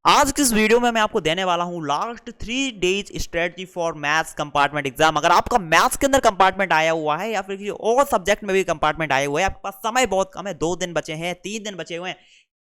आज की इस वीडियो में मैं आपको देने वाला हूं last 3 days strategy for maths compartment exam. अगर आपका मैथ्स के अंदर कंपार्टमेंट आया हुआ है या फिर किसी और सब्जेक्ट में भी कंपार्टमेंट आए हुए हैं, आपके पास समय बहुत कम है, 2 दिन बचे हैं, 3 दिन बचे हुए हैं,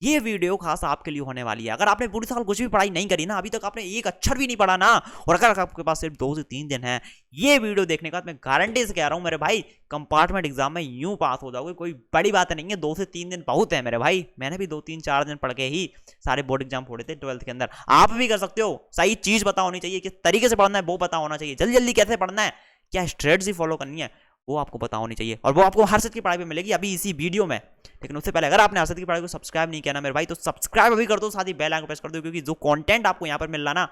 ये वीडियो खास आपके लिए होने वाली है। अगर आपने पूरी साल कुछ भी पढ़ाई नहीं करी ना, अभी तक आपने एक अक्षर भी नहीं पढ़ा ना, और अगर आपके पास सिर्फ 2 से 3 दिन है ये वीडियो देखने का, मैं गारंटी से कह रहा हूं मेरे भाई, कंपार्टमेंट एग्जाम में यूं पास हो जाओगे। कोई बड़ी बात नहीं है, 2 से 3 दिन बहुत है मेरे भाई। मैंने भी 2 3 4 दिन पढ़ के ही सारे बोर्ड एग्जाम फोड़े थे 12th के अंदर। आप भी कर सकते हो। सही चीज पता होनी चाहिए, किस तरीके से पढ़ना है वो पता होना चाहिए, जल्दी जल्दी कैसे पढ़ना है, क्या स्ट्रेटजी फॉलो करनी है वो आपको पता होनी चाहिए, और वो आपको हर्षद की पढ़ाई पे मिलेगी अभी इसी वीडियो में। लेकिन उससे पहले अगर आपने हर्षद की पढ़ाई को सब्सक्राइब नहीं किया ना मेरे भाई, तो सब्सक्राइब अभी कर दो, साथ ही बेल आइकन प्रेस कर दो, क्योंकि जो कंटेंट आपको यहाँ पर मिल रहा ना,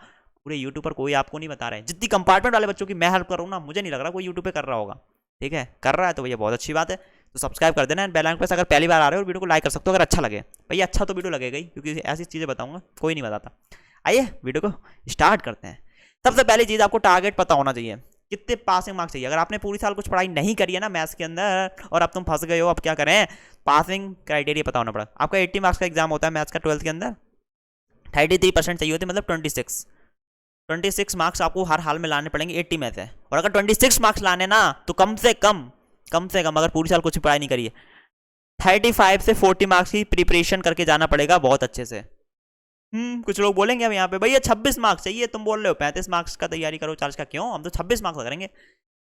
पूरे यूट्यूब पर कोई आपको नहीं बता रहा है। जितनी कंपार्टमेंट वाले बच्चों की मैं हेल्प कर रहा हूँ ना, मुझे नहीं लग रहा कोई यूट्यूब पे कर रहा होगा। ठीक है, कर रहा है तो भैया बहुत अच्छी बात है। तो सब्सक्राइब कर देना, बेल आइकन प्रेस, अगर पहली बार आ रहे हो वीडियो को लाइक कर सकते हो अगर अच्छा लगे। भैया अच्छा तो वीडियो लगेगा ही, क्योंकि ऐसी चीज़ें बताऊंगा कोई नहीं बताता। आइए वीडियो को स्टार्ट करते हैं। सबसे पहली चीज़, आपको टारगेट पता होना चाहिए, कितने पासिंग मार्क्स चाहिए। अगर आपने पूरी साल कुछ पढ़ाई नहीं करी है ना मैथ्स के अंदर और अब तुम फंस गए हो, अब क्या करें, पासिंग क्राइटेरिया पता होना पड़ा। आपका 80 मार्क्स का एग्जाम होता है मैथ्स का 12th के अंदर, 33% चाहिए होते, मतलब 26 मार्क्स आपको हर हाल में लाने पड़ेंगे 80 में से। और अगर 26 मार्क्स लाने ना, तो कम से कम अगर पूरी साल कुछ पढ़ाई नहीं करी है, 35 से 40 मार्क्स की प्रिपरेशन करके जाना पड़ेगा बहुत अच्छे से। कुछ लोग बोलेंगे अब यहाँ पे, भैया 26 मार्क्स चाहिए, तुम बोल रहे हो 35 मार्क्स का तैयारी करो, 40 का क्यों, हम तो 26 मार्क्स करेंगे।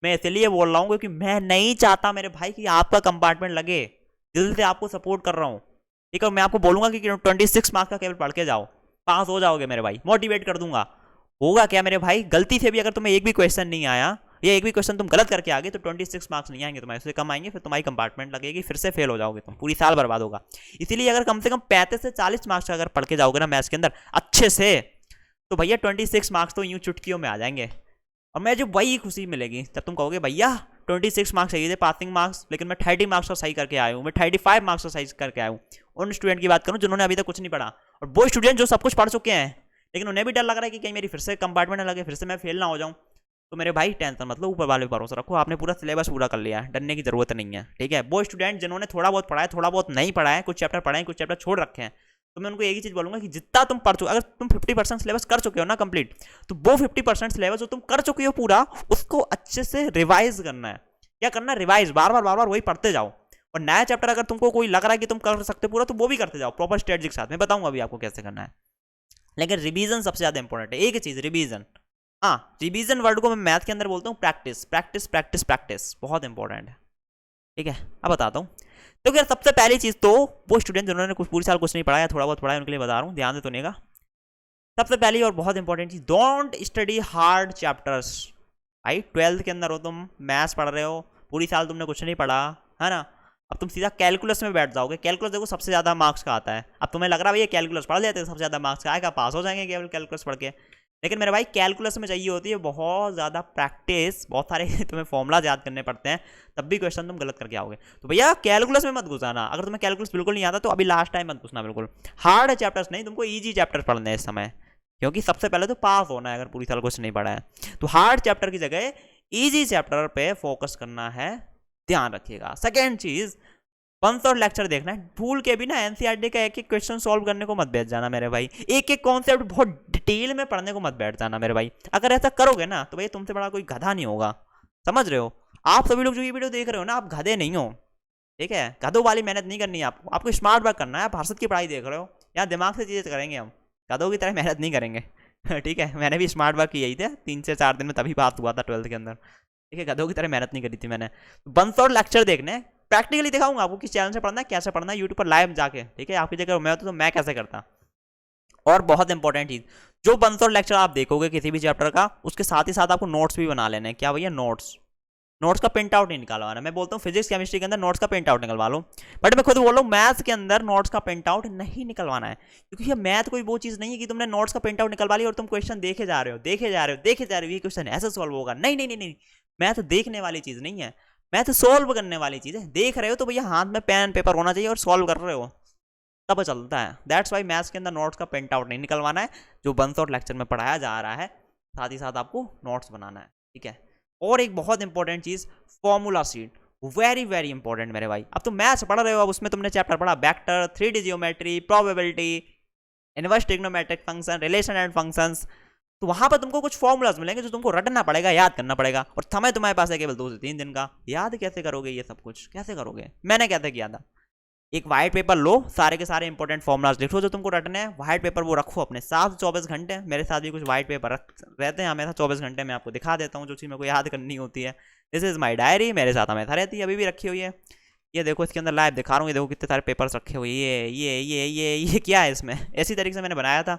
मैं इसलिए बोल रहा हूँ क्योंकि मैं नहीं चाहता मेरे भाई कि आपका कंपार्टमेंट लगे। दिल से आपको सपोर्ट कर रहा हूँ। ठीक है, मैं आपको बोलूंगा कि 26 मार्क्स का केवल पढ़ के जाओ, पास हो जाओगे मेरे भाई, मोटिवेट कर दूंगा। होगा क्या मेरे भाई, गलती से भी अगर तुम्हें एक भी क्वेश्चन नहीं आया या एक भी क्वेश्चन तुम गलत करके आगे, तो 26 मार्क्स नहीं आएंगे तुम्हारे, उससे कम आएंगे, फिर तुम्हारी कंपार्टमेंट लगेगी, फिर से फेल हो जाओगे तुम, पूरी साल बर्बाद होगा। इसीलिए अगर कम से कम 35 से 40 मार्क्स अगर पढ़ के जाओगे ना मैथ्स के अंदर अच्छे से, तो भैया 26 मार्क्स तो यूं चुटकियों में आ जाएंगे। और मैं जो वही खुशी मिलेगी जब तुम कहोगे भैया 26 मार्क्स चाहिए थे पासिंग मार्क्स, लेकिन मैं 30 मार्क्स का सही करके आया हूँ, मैं 35 मार्क्स का सही करके आया हूँ। उन स्टूडेंट की बात करूँ जिन्होंने अभी तक कुछ नहीं पढ़ा, और वो स्टूडेंट जो सब कुछ पढ़ चुके हैं, लेकिन उन्हें भी डर लग रहा है कि कहीं मेरी फिर से कंपार्टमेंट ना लगे, फिर से मैं फेल ना हो जाऊँ। तो मेरे भाई टेंशन मतलब, ऊपर वाले पर भरोसा रखो, आपने पूरा सिलेबस पूरा कर लिया है, डरने की जरूरत नहीं है। ठीक है, वो स्टूडेंट जिन्होंने थोड़ा बहुत पढ़ा है, थोड़ा बहुत नहीं पढ़ा है, कुछ चैप्टर पढ़े हैं, कुछ चैप्टर छोड़ रखे हैं, तो मैं उनको एक ही चीज बोलूंगा कि जितना तुम पढ़ चुके, अगर तुम 50% सिलेबस कर चुके हो ना कंप्लीट, तो वो 50% सिलेबस जो तुम कर चुके हो पूरा, उसको अच्छे से रिवाइज करना है। क्या करना है, रिवाइज, बार बार वही पढ़ते जाओ। और नया चैप्टर अगर तुमको कोई लग रहा है कि तुम कर सकते पूरा, तो वो भी करते जाओ प्रॉपर स्ट्रेटजी के साथ। मैं बताऊंगा अभी आपको कैसे करना है। लेकिन रिवीजन सबसे ज्यादा इंपॉर्टेंट है, एक ही चीज, रिवीजन। हाँ, रिवीजन वर्ड को मैं मैथ के अंदर बोलता हूँ प्रैक्टिस, प्रैक्टिस प्रैक्टिस प्रैक्टिस, बहुत इंपॉर्टेंट है। ठीक है, अब बताता हूँ। तो क्या, सबसे पहली चीज तो, वो स्टूडेंट जिन्होंने कुछ पूरी साल कुछ नहीं पढ़ा है, थोड़ा बहुत पढ़ा है, उनके लिए बता रहा हूँ, ध्यान से सुनिएगा। सबसे पहली और बहुत इंपॉर्टेंट चीज, डोंट स्टडी हार्ड चैप्टर्स। भाई 12th के अंदर हो तुम, मैथ्स पढ़ रहे हो, पूरी साल तुमने कुछ नहीं पढ़ा है ना, अब तुम सीधा कैलकुलस में बैठ जाओगे। कैलकुलस देखो सबसे ज्यादा मार्क्स का आता है। अब तुम्हें लग रहा है भैया कैलकुलस पढ़ लेते हैं सबसे ज्यादा मार्क्स का आएगा, पास हो जाएंगे केवल कैलकुलस पढ़ के। लेकिन मेरे भाई कैलकुलस में चाहिए होती है बहुत ज़्यादा प्रैक्टिस, बहुत सारे तुम्हें फॉर्मुला याद करने पड़ते हैं, तब भी क्वेश्चन तुम गलत करके आओगे। तो भैया कैलकुलस में मत घुसाना। अगर तुम्हें कैलकुलस बिल्कुल नहीं आता तो अभी लास्ट टाइम मत घुसना बिल्कुल। हार्ड चैप्टर्स नहीं, तुमको ईजी चैप्टर्स पढ़ने हैं इस समय, क्योंकि सबसे पहले तो पास होना है अगर पूरी साल कुछ नहीं पढ़ा है। तो हार्ड चैप्टर की जगह ईजी चैप्टर पे फोकस करना है, ध्यान रखिएगा। सेकेंड चीज, वंस और लेक्चर देखना है, भूल के भी ना एनसीईआरटी का एक एक क्वेश्चन सॉल्व करने को मत बैठ जाना मेरे भाई, एक एक कॉन्सेप्ट बहुत डिटेल में पढ़ने को मत बैठ जाना मेरे भाई। अगर ऐसा करोगे ना तो भाई तुमसे बड़ा कोई गधा नहीं होगा, समझ रहे हो। आप सभी लोग जो ये वीडियो देख रहे हो ना, आप गधे नहीं हो। ठीक है, गधों वाली मेहनत नहीं करनी है आपको स्मार्ट वर्क करना है। आप हर्षद की पढ़ाई देख रहे हो, यहाँ दिमाग से चीजें करेंगे हम, गधों की तरह मेहनत नहीं करेंगे। ठीक है, मैंने भी स्मार्ट वर्क किया ही थे 3 से 4 दिन में, तभी पास हुआ था 12th के अंदर। ठीक है, गधों की तरह मेहनत नहीं करी थी मैंने। बंस और लेक्चर देखने, प्रैक्टिकली दिखाऊंगा आपको किस चैनल से पढ़ना है, कैसे पढ़ना है, यूट्यूब पर लाइव जाके। ठीक है, आपकी जगह मैं होता तो मैं कैसे करता। और बहुत इंपॉर्टेंट चीज, जो बंस और लेक्चर आप देखोगे किसी भी चैप्टर का, उसके साथ ही साथ आपको नोट्स भी बना लेने हैं। क्या भैया, नोट्स, नोट्स का प्रिंट आउट नहीं निकालवाना। मैं बोलता हूँ फिजिक्स केमिस्ट्री के अंदर नोट्स का प्रिंट आउट निकलवा लो, बट मैं खुद बोल रहा हूँ मैथ्स के अंदर नोट्स का प्रिंट आउट नहीं निकलवाना है। क्योंकि ये मैथ कोई वो चीज नहीं है कि तुमने नोट्स का प्रिंट आउट निकलवा लिया और तुम क्वेश्चन देखे जा रहे हो, ये क्वेश्चन ऐसे सॉल्व होगा। नहीं नहीं नहीं नहीं, मैथ देखने वाली चीज नहीं है, मैथ सॉल्व करने वाली चीज है। देख रहे हो तो भैया हाथ में पेन पेपर होना चाहिए, और सॉल्व कर रहे हो तब चलता है। दैट्स वाई मैथ्स के अंदर नोट्स का प्रिंट आउट नहीं निकलवाना है, जो बंस और लेक्चर में पढ़ाया जा रहा है साथ ही साथ आपको नोट्स बनाना है। ठीक है, और एक बहुत इंपॉर्टेंट चीज, formula sheet, very very important मेरे भाई। अब तुम मैथ्स पढ़ रहे हो, अब उसमें तुमने चैप्टर पढ़ा vector, 3D geometry, probability, inverse trigonometric function, relation and functions. तो वहां पर तुमको कुछ फॉर्मूलाज मिलेंगे जो तुमको रटना पड़ेगा, याद करना पड़ेगा, और समय तुम्हारे पास है केवल 2 से 3 दिन का। याद कैसे करोगे ये सब कुछ, कैसे करोगे? मैंने कैसे किया था, एक व्हाइट पेपर लो, सारे के सारे इंपॉर्टेंट फॉर्मुलाज लिखो जो तुमको रटने हैं, व्हाइट पेपर वो रखो अपने साथ 24 घंटे। मेरे साथ भी कुछ व्हाइट पेपर रहते हैं हमेशा 24 घंटे, मैं आपको दिखा देता हूँ जो चीज़ मेरे को याद करनी होती है। दिस इज माई डायरी, मेरे साथ हमेशा रहती है, अभी भी रखी हुई है। ये देखो इसके अंदर लाइव दिखा रहा हूँ, ये देखो कितने सारे पेपर्स रखे हुए। ये क्या है इसमें, ऐसी तरीके से मैंने बनाया था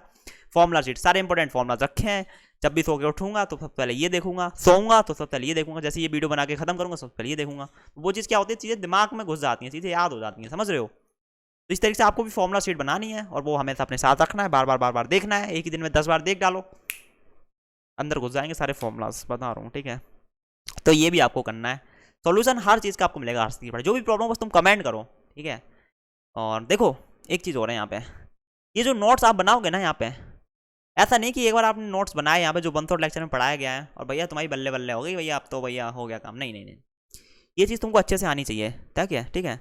फॉर्मुला शीट, सारे इंपॉर्टेंट फॉर्मुलाज रखे हैं। जब भी सो के उठूंगा तो सबसे पहले ये देखूंगा, सोऊंगा तो सबसे पहले ये देखूंगा, जैसे ये वीडियो बना के खत्म करूंगा सबसे पहले ये देखूंगा। वो चीज़ क्या होती है, चीज़ें दिमाग में घुस जाती हैं, चीज़ें याद हो जाती हैं, समझ रहे हो? तो इस तरीके से आपको भी फॉर्मुला शीट बनानी है और वो हमेशा अपने साथ रखना है, बार बार देखना है, एक ही दिन में 10 बार देख डालो, अंदर घुस जाएंगे सारे फॉर्मुलाज, बता रहा हूँ, ठीक है? तो ये भी आपको करना है। सॉल्यूशन हर चीज़ का आपको मिलेगा, हर चीज़ की, जो भी प्रॉब्लम बस तुम कमेंट करो, ठीक है? और देखो एक चीज़ हो रहा है यहाँ पे, ये जो नोट्स आप बनाओगे ना यहाँ पे, ऐसा नहीं कि एक बार आपने नोट्स बनाए यहाँ पे जो वन थॉट लेक्चर में पढ़ाया गया है और भैया तुम्हारी बल्ले बल्ले हो गई भैया, अब तो भैया हो गया काम। नहीं नहीं नहीं, ये चीज़ तुमको अच्छे से आनी चाहिए, ठीक है?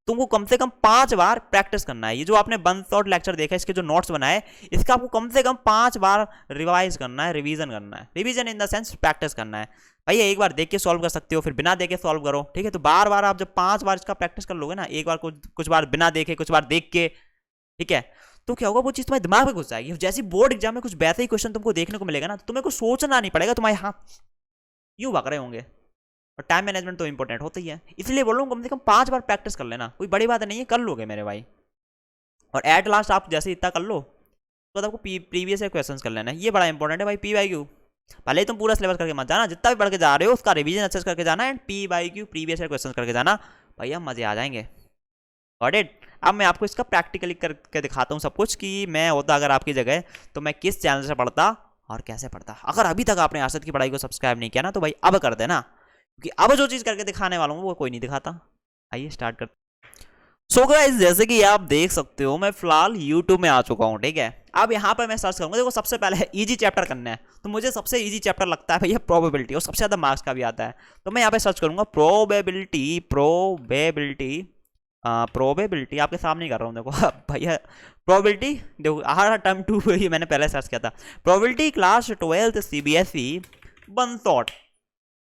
तुमको कम से कम 5 बार प्रैक्टिस करना है। ये जो आपने वन थॉट लेक्चर देखा, इसके जो नोट्स बनाए, इसका आपको कम से कम 5 बार रिवाइज करना है, रिवीजन करना है। Revision in the sense practice करना है। भैया एक बार देख के सॉल्व कर सकते हो, फिर बिना देखे सॉल्व करो, ठीक है? तो बार बार आप जब 5 बार इसका प्रैक्टिस कर लोगे ना, एक बार कुछ बार बिना देखे, कुछ बार देख के, ठीक है, तो क्या होगा, वो चीज़ तुम्हारे दिमाग में घुस जाएगी। जैसे बोर्ड एग्जाम में कुछ वैसे ही क्वेश्चन तुमको देखने को मिलेगा ना, तो तुम्हें कुछ सोचना नहीं पड़ेगा, तुम्हारे हाथ यूं भाग रहे होंगे। और टाइम मैनेजमेंट तो इंपॉर्टेंट होता ही है, इसलिए बोल रहा हूँ कम से कम 5 बार प्रैक्टिस कर लेना, कोई बड़ी बात नहीं है, कर लोगे मेरे भाई। और एट लास्ट आप जैसे इतना कर लो तो आपको प्रीवियस ईयर क्वेश्चंस कर लेना है, ये बड़ा इंपॉर्टेंट है भाई। PYQ भले ही तुम पूरा सिलेबस करके मत जाना, जितना भी पढ़ के जा रहे हो उसका रिवीजन अच्छे से करके जाना, and PYQ previous year questions करके जाना, भैया मजे आ जाएंगे। Got it? अब मैं आपको इसका प्रैक्टिकली करके दिखाता हूँ सब कुछ, कि मैं होता अगर आपकी जगह तो मैं किस चैनल से पढ़ता और कैसे पढ़ता। अगर अभी तक आपने आसद की पढ़ाई को सब्सक्राइब नहीं किया ना, तो भाई अब कर देना, क्योंकि अब जो चीज़ करके दिखाने वाला हूँ वो कोई नहीं दिखाता। आइए स्टार्ट करते। सो गाइस, जैसे कि आप देख सकते हो मैं फिलहाल यूट्यूब में आ चुका हूँ, ठीक है? अब यहाँ पर मैं सर्च करूँगा, देखो सबसे पहले है इजी चैप्टर करना है, तो मुझे सबसे इजी चैप्टर लगता है भैया प्रोबेबिलिटी, और सबसे ज़्यादा मार्क्स का भी आता है। तो मैं यहाँ पे सर्च करूँगा प्रोबेबिलिटी आपके सामने ही कर रहा हूँ, देखो भैया प्रोबेबिलिटी, देखो हर टर्म 2 ही मैंने पहले सर्च किया था, probability class 12th CBSE one thought.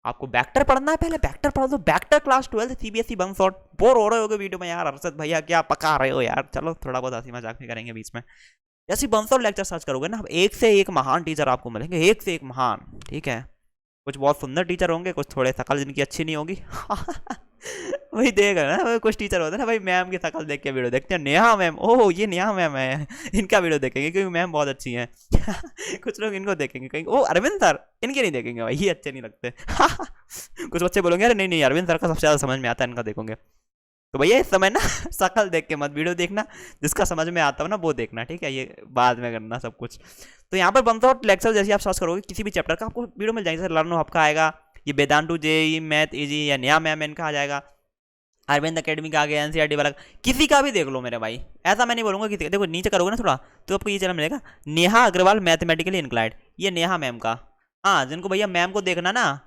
आपको वेक्टर पढ़ना है, पहले वेक्टर पढ़ दो, vector class 12th CBSE one thought. Bore हो रहे होगे वीडियो में, यार अरशद भैया क्या पका रहे हो यार, चलो थोड़ा बहुत हंसी मजाक भी करेंगे बीच में। जैसे वन थॉट लेक्चर सर्च करोगे ना, एक से एक महान टीचर आपको मिलेंगे, एक से एक महान, ठीक है? कुछ बहुत सुंदर टीचर होंगे, कुछ थोड़े शकल जिनकी अच्छी नहीं होगी वही देगा ना, कुछ टीचर होते हैं ना भाई, मैम की शकल देख के वीडियो देखते हैं, नेहा मैम, ओह ये नेहा मैम है, इनका वीडियो देखेंगे क्योंकि मैम बहुत अच्छी हैं कुछ लोग इनको देखेंगे, कहीं ओ अरविंद सर, इनके नहीं देखेंगे भाई, ये अच्छे नहीं लगते कुछ बच्चे बोलेंगे अरे नहीं नहीं अरविंद सर का सबसे ज़्यादा समझ में आता है, इनका देखोगे। तो भैया इस समय ना शकल देख के मत वीडियो देखना, जिसका समझ में आता हो ना वो देखना, ठीक है? ये बाद में करना सब कुछ। तो यहाँ पर बनता हो लेक्चर, जैसे आप सर्च करोगे किसी भी चैप्टर का, आपको वीडियो मिल जाएंगे। जैसे लर्नो आपका आएगा, ये वेदांतु JEE मैथ इजी या नया मैम इनका आ जाएगा, अरविंद अकेडमी का आ गया, NCERT वाला, किसी का भी देख लो मेरे भाई, ऐसा मैं नहीं बोलूँगा किसी का। देखो नीचे करोगे ना थोड़ा तो आपको ये चैनल मिलेगा, नेहा अग्रवाल मैथमेटिकली इंक्लाइंड, ये नेहा मैम का। हाँ जिनको भैया मैम को देखना ना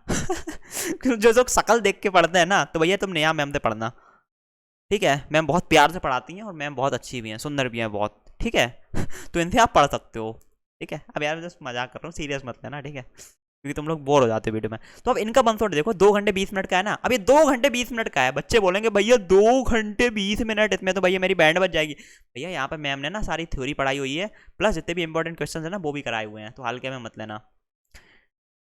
जो लोग शकल देख के पढ़ते हैं ना, तो भैया तुम नेहा मैम से पढ़ना, ठीक है? मैम बहुत प्यार से पढ़ाती हैं और मैम बहुत अच्छी भी हैं, सुंदर भी हैं बहुत, ठीक है? तो इनसे आप पढ़ सकते हो, ठीक है? अब यार मैं जस्ट मजाक कर रहा हूँ, सीरियस मत लेना, ठीक है? क्योंकि तुम लोग बोर हो जाते हो वीडियो में। तो अब इनका वन थॉट देखो, 2 घंटे 20 मिनट का है ना, अब ये 2 घंटे 20 मिनट का है। बच्चे बोलेंगे भैया 2 घंटे 20 मिनट, इसमें तो भैया मेरी बैंड बज जाएगी। भैया यहाँ पर मैम ने ना सारी थ्योरी पढ़ाई हुई है, प्लस जितने भी इंपॉर्टेंट क्वेश्चन है ना वो भी कराए हुए हैं, तो हल्के में मत लेना,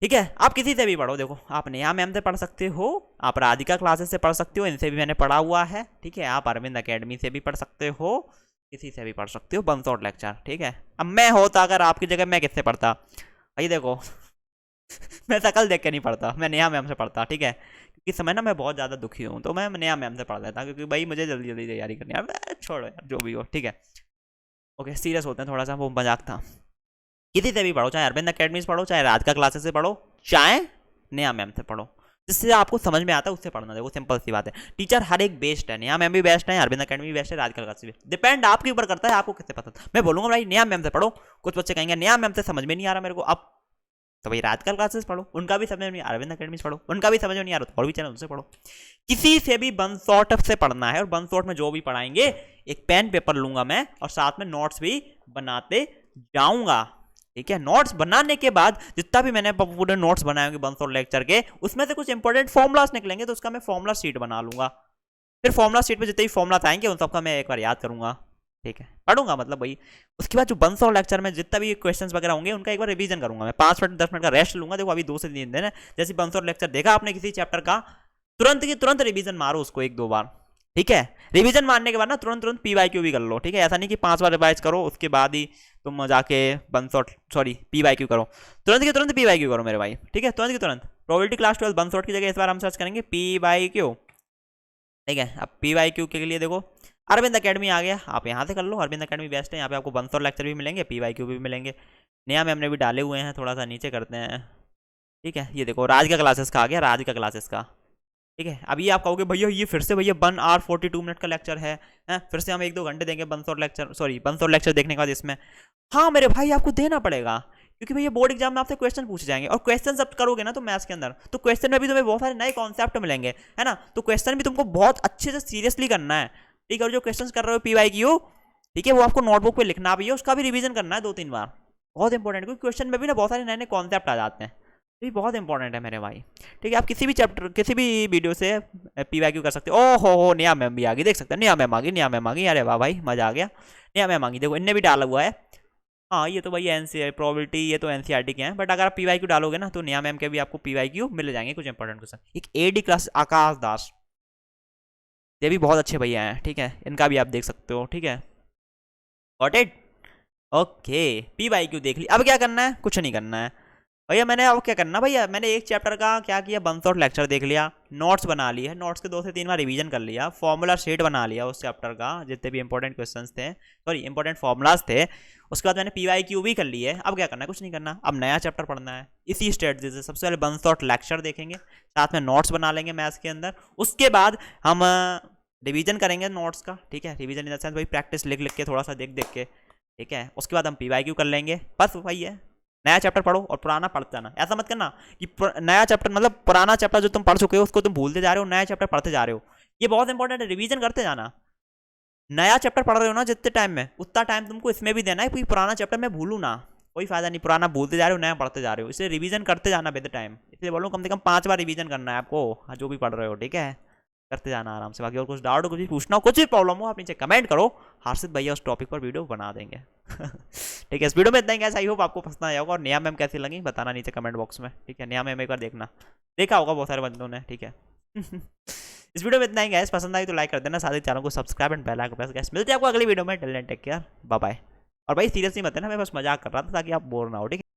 ठीक है? आप किसी से भी पढ़ो, देखो आप नेहा मैम से पढ़ सकते हो, आप राधिका क्लासेस से पढ़ सकते हो, इनसे भी मैंने पढ़ा हुआ है, ठीक है? आप अरविंद अकेडमी से भी पढ़ सकते हो, किसी से भी पढ़ सकते हो वन थॉट लेक्चर, ठीक है? अब मैं होता अगर आपकी जगह, मैं किससे पढ़ता भाई? देखो मैं शकल देख के नहीं पढ़ता, मैं नेहा मैम से पढ़ता, ठीक है? क्योंकि समय ना मैं बहुत ज़्यादा दुखी हूँ, तो मैं नेहा मैम से पढ़ लेता, क्योंकि भाई मुझे जल्दी जल्दी तैयारी करनी है। छोड़ो यार जो भी हो, ठीक है? ओके सीरियस होते हैं थोड़ा सा, वो मजाक था। किसी से भी पढ़ो, चाहे अरविंद अकेडमी से पढ़ो, चाहे राधिका क्लासेस से पढ़ो, चाहे नेहा मैम से पढ़ो, जिससे आपको समझ में आता है उससे पढ़ना। देखो सिंपल सी बात है, टीचर हर एक बेस्ट है, नेहा मैम भी बेस्ट है, अरविंद अकेडमी भी बेस्ट है, राधिका क्लासेस भी, डिपेंड आपके ऊपर करता है आपको किससे पसंद। मैं बोलूँगा भाई नेहा मैम से पढ़ो, कुछ बच्चे कहेंगे नेहा मैम से समझ में नहीं आ रहा मेरे को, अब तो भाई रात का क्लासेस पढ़ो, उनका भी समझ नहीं, अरविंद अकेडमी से पढ़ो, उनका भी समझ नहीं आ रहा तो और भी चैनल उनसे पढ़ो। किसी से भी वन शॉट से पढ़ना है, और वन शॉट में जो भी पढ़ाएंगे एक पेन पेपर लूंगा मैं और साथ में नोट्स भी बनाते जाऊंगा, ठीक है। नोट्स बनाने के बाद जितना भी मैंने पूरे नोट्स बनाए होंगे वन शॉट लेक्चर के, उसमें से कुछ इंपॉर्टेंट फॉर्मुलास निकलेंगे तो उसका मैं फॉर्मुला शीट बना लूंगा। फिर फॉर्मुला शीट में जितने भी फॉर्मुलास आएंगे उन सबका मैं एक बार याद करूंगा, ठीक है, पढ़ूंगा मतलब भाई। उसके बाद जो 100 लेक्चर में जितना भी क्वेश्चंस वगैरह होंगे उनका एक बार रिवीजन करूंगा मैं, 5 मिनट 10 मिनट का रेस्ट लूंगा। देखो अभी 2 से 3 दिन है, जैसे 100 लेक्चर देखा आपने किसी चैप्टर का, तुरंत की तुरंत रिवीजन मारो उसको 1-2 बार, ठीक है। रिवीजन मारने के बाद ना तुरंत तुरंत PYQ भी कर लो, ठीक है। ऐसा नहीं कि 5 बार रिवाइज करो उसके बाद ही तुम जाके PYQ करो, तुरंत की तुरंत PYQ करो मेरे भाई, ठीक है, तुरंत की तुरंत। प्रोबेबिलिटी क्लास 12 100 की जगह इस बार हम सर्च करेंगे PYQ, ठीक है। अब PYQ के लिए देखो अरविंद अकेडमी आ गया, आप यहाँ से कर लो, अरविंद अकेडमी बेस्ट है, यहाँ पे आपको 100 लेक्चर भी मिलेंगे, PYQ भी मिलेंगे। नया मैम ने भी डाले हुए हैं, थोड़ा सा नीचे करते हैं, ठीक है। ये देखो राज का क्लासेस का आ गया, राज का क्लासेस का, ठीक है। अभी आप कहोगे भैया ये फिर से भैया 1 आवर 42 मिनट का लेक्चर है, फिर से हम 1-2 घंटे देंगे 100 लेक्चर देखने के बाद इसमें। हाँ मेरे भाई आपको देना पड़ेगा, क्योंकि भैया बोर्ड एग्जाम में आपसे क्वेश्चन पूछे जाएंगे, और क्वेश्चन जब करोगे ना तो मैथ्स के अंदर, तो क्वेश्चन में भी तुम्हें बहुत सारे नए कॉन्सेप्ट मिलेंगे, है ना। तो क्वेश्चन भी तुमको बहुत अच्छे से सीरियसली करना है, ठीक है। और जो क्वेश्चन कर रहे हो PYQ, ठीक है, वो आपको नोटबुक पे लिखना भी है, उसका भी रिवीजन करना है 2-3 बार, बहुत इंपॉर्टेंट, क्योंकि क्वेश्चन में भी ना बहुत सारे नए नए कॉन्सेप्ट आ जाते हैं, तो ये बहुत इंपॉर्टेंट है मेरे भाई, ठीक है। आप किसी भी चैप्टर किसी भी वीडियो से PYQ कर सकते हो। ओ हो नया मैम भी आ गई, देख सकते हैं, नया मैम आ गई, नया मैम आ गई, अरे वाह भाई मजा आ गया, नया मैम आ गई, देखो इनने भी डाला हुआ है। हाँ ये तो भाई NCERT प्रोबेबिलिटी, ये तो NCERT के हैं, बट अगर आप PYQ डालोगे ना तो नया मैम के भी आपको PYQ मिल जाएंगे कुछ इंपॉर्टेंट क्वेश्चन। एक AD क्लास आकाश दास, ये भी बहुत अच्छे भैया हैं, ठीक है, इनका भी आप देख सकते हो, ठीक है। Got it, okay. PYQ देख ली, अब क्या करना है, कुछ नहीं करना है भैया। मैंने अब क्या करना भैया, मैंने एक चैप्टर का क्या किया, 100 लेक्चर देख लिया, नोट्स बना लिए, नोट्स के 2 से 3 बार रिवीजन कर लिया, फॉर्मूला शीट बना लिया उस चैप्टर का जितने भी इंपॉर्टेंट क्वेश्चंस थे, सॉरी इंपॉर्टेंट फॉर्मुलाज थे। उसके बाद मैंने PYQ भी कर लिए। अब क्या करना है, कुछ नहीं करना, अब नया चैप्टर पढ़ना है इसी स्ट्रेटजी से। सबसे पहले 100 लेक्चर देखेंगे, साथ में नोट्स बना लेंगे मैथ्स के अंदर, उसके बाद हम रिवीजन करेंगे नोट्स का, ठीक है। रिवीजन इन द सेंस भाई प्रैक्टिस लिख लिख के, थोड़ा सा देख देख के, ठीक है। उसके बाद हम PYQ कर लेंगे, बस वही है। नया चैप्टर पढ़ो और पुराना पढ़ते जाना, ऐसा मत करना कि नया चैप्टर मतलब पुराना चैप्टर जो तुम पढ़ चुके हो उसको तुम भूलते जा रहे हो, नया चैप्टर पढ़ते जा रहे हो, ये बहुत इंपॉर्टेंट है। रिवीजन करते जाना, नया चैप्टर पढ़ रहे हो ना जितने टाइम में, उतना टाइम तुमको इसमें भी देना है, क्योंकि पुराना चैप्टर मैं भूलूँ ना, कोई फायदा नहीं, पुराना भूलते जा रहे हो, नया पढ़ते जा रहे हो, इसलिए रिवीजन करते जाना विद टाइम। इसलिए बोलूँ कम से कम 5 बार रिवीजन करना है आपको, जो भी पढ़ रहे हो, ठीक है, करते जाना आराम से। बाकी और कुछ डाउट हो, कुछ भी पूछना हो, कुछ भी प्रॉब्लम हो, आप नीचे कमेंट करो, हर्षित भैया उस टॉपिक पर वीडियो बना देंगे। ठीक है, इस वीडियो में इतना ही गाइस, आई होप आपको पसंद आया होगा, और नया मैम कैसी लगी बताना नीचे कमेंट बॉक्स में, ठीक है। नया मैम एक बार देखना, देखा होगा बहुत सारे बंदों ने, ठीक है। इस वीडियो में इतना ही गाइस, पसंद आई तो लाइक कर देना, साथ ही चैनल को subscribe and bell icon press. Guys मिलते हैं आपको अगली वीडियो में, till then take care, bye bye. और भाई सीरियसली मत है ना, मैं बस मजाक कर रहा था ताकि आप बोर ना हो, ठीक है।